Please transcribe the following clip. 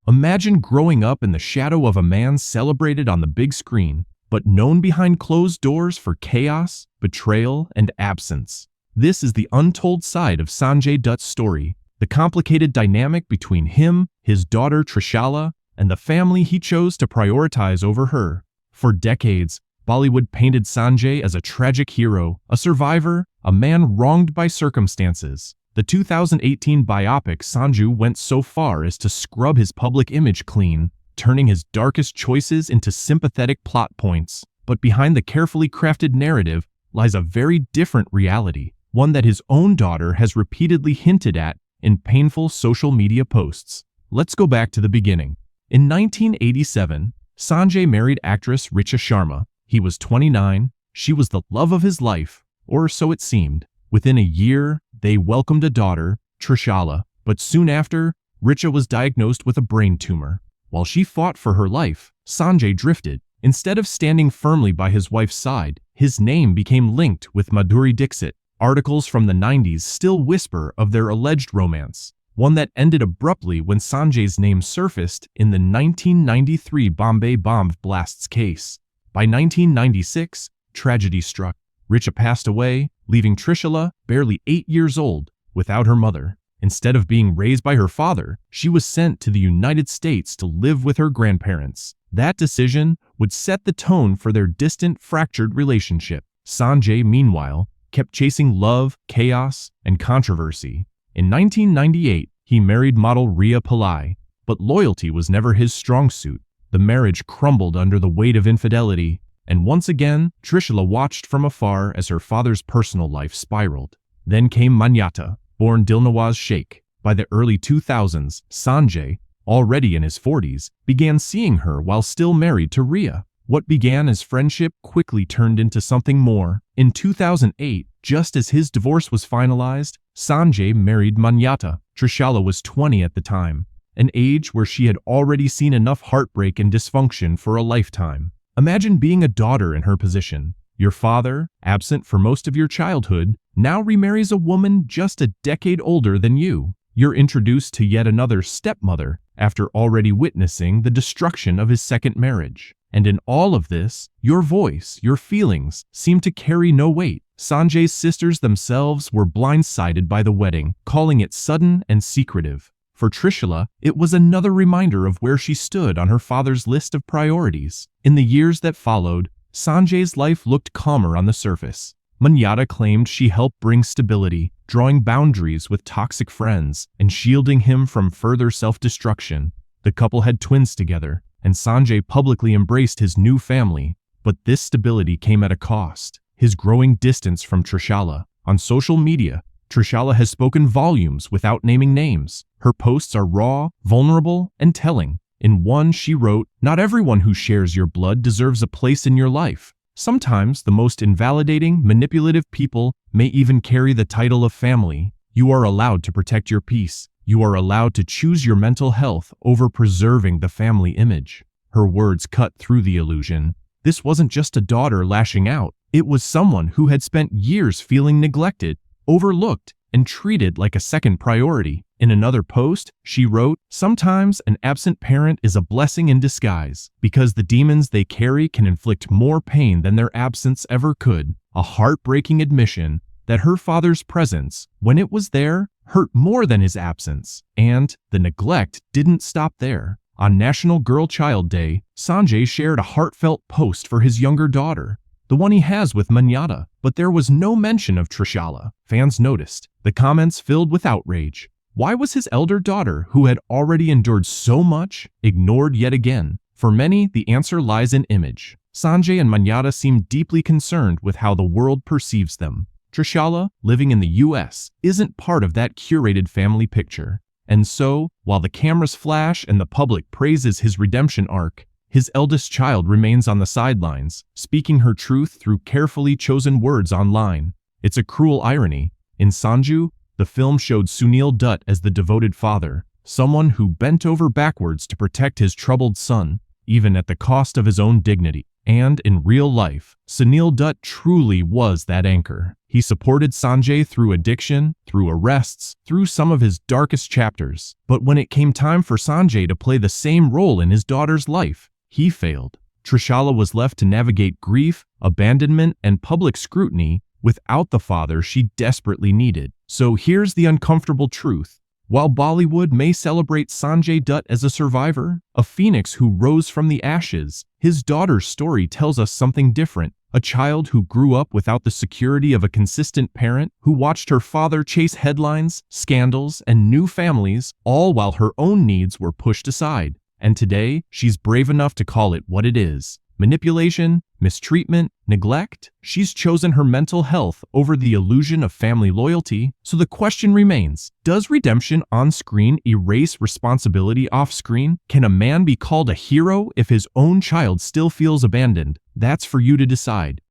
Imagine growing up in the shadow of a man celebrated on the big screen, but known behind closed doors for chaos, betrayal, and absence. This is the untold side of Sanjay Dutt's story, the complicated dynamic between him, his daughter Trishala, and the family he chose to prioritize over her. For decades, Bollywood painted Sanjay as a tragic hero, a survivor, a man wronged by circumstances. The 2018 biopic Sanju went so far as to scrub his public image clean, turning his darkest choices into sympathetic plot points. But behind the carefully crafted narrative lies a very different reality, one that his own daughter has repeatedly hinted at in painful social media posts. Let's go back to the beginning. In 1987, Sanjay married actress Richa Sharma. He was 29, she was the love of his life, or so it seemed. Within a year, they welcomed a daughter, Trishala, but soon after, Richa was diagnosed with a brain tumor. While she fought for her life, Sanjay drifted. Instead of standing firmly by his wife's side, his name became linked with Madhuri Dixit. Articles from the 90s still whisper of their alleged romance, one that ended abruptly when Sanjay's name surfaced in the 1993 Bombay bomb blasts case. By 1996, tragedy struck. Richa passed away, leaving Trishala, barely 8 years old, without her mother. Instead of being raised by her father, she was sent to the United States to live with her grandparents. That decision would set the tone for their distant, fractured relationship. Sanjay, meanwhile, kept chasing love, chaos, and controversy. In 1998, he married model Riya Pillai, but loyalty was never his strong suit. The marriage crumbled under the weight of infidelity, and once again, Trishala watched from afar as her father's personal life spiraled. Then came Manyata, born Dilnawaz Sheikh. By the early 2000s, Sanjay, already in his 40s, began seeing her while still married to Riya. What began as friendship quickly turned into something more. In 2008, just as his divorce was finalized, Sanjay married Manyata. Trishala was 20 at the time, an age where she had already seen enough heartbreak and dysfunction for a lifetime. Imagine being a daughter in her position. Your father, absent for most of your childhood, now remarries a woman just a decade older than you. You're introduced to yet another stepmother after already witnessing the destruction of his second marriage. And in all of this, your voice, your feelings, seem to carry no weight. Sanjay's sisters themselves were blindsided by the wedding, calling it sudden and secretive. For Trishala, it was another reminder of where she stood on her father's list of priorities. In the years that followed, Sanjay's life looked calmer on the surface. Manyata claimed she helped bring stability, drawing boundaries with toxic friends and shielding him from further self-destruction. The couple had twins together, and Sanjay publicly embraced his new family. But this stability came at a cost: his growing distance from Trishala. On social media, Trishala has spoken volumes without naming names. Her posts are raw, vulnerable, and telling. In one, she wrote, "Not everyone who shares your blood deserves a place in your life. Sometimes the most invalidating, manipulative people may even carry the title of family. You are allowed to protect your peace. You are allowed to choose your mental health over preserving the family image." Her words cut through the illusion. This wasn't just a daughter lashing out. It was someone who had spent years feeling neglected, overlooked, and treated like a second priority. In another post, she wrote, "Sometimes an absent parent is a blessing in disguise, because the demons they carry can inflict more pain than their absence ever could." A heartbreaking admission that her father's presence, when it was there, hurt more than his absence. And the neglect didn't stop there. On National Girl Child Day, Sanjay shared a heartfelt post for his younger daughter, the one he has with Manyata, but there was no mention of Trishala. Fans noticed. The comments filled with outrage. Why was his elder daughter, who had already endured so much, ignored yet again? For many, the answer lies in image. Sanjay and Manyata seem deeply concerned with how the world perceives them. Trishala, living in the US, isn't part of that curated family picture. And so, while the cameras flash and the public praises his redemption arc, his eldest child remains on the sidelines, speaking her truth through carefully chosen words online. It's a cruel irony. In Sanju, the film showed Sunil Dutt as the devoted father, someone who bent over backwards to protect his troubled son, even at the cost of his own dignity. And in real life, Sunil Dutt truly was that anchor. He supported Sanjay through addiction, through arrests, through some of his darkest chapters. But when it came time for Sanjay to play the same role in his daughter's life, he failed. Trishala was left to navigate grief, abandonment, and public scrutiny without the father she desperately needed. So here's the uncomfortable truth. While Bollywood may celebrate Sanjay Dutt as a survivor, a phoenix who rose from the ashes, his daughter's story tells us something different. A child who grew up without the security of a consistent parent, who watched her father chase headlines, scandals, and new families, all while her own needs were pushed aside. And today, she's brave enough to call it what it is. Manipulation, mistreatment, neglect. She's chosen her mental health over the illusion of family loyalty. So the question remains, does redemption on screen erase responsibility off screen? Can a man be called a hero if his own child still feels abandoned? That's for you to decide.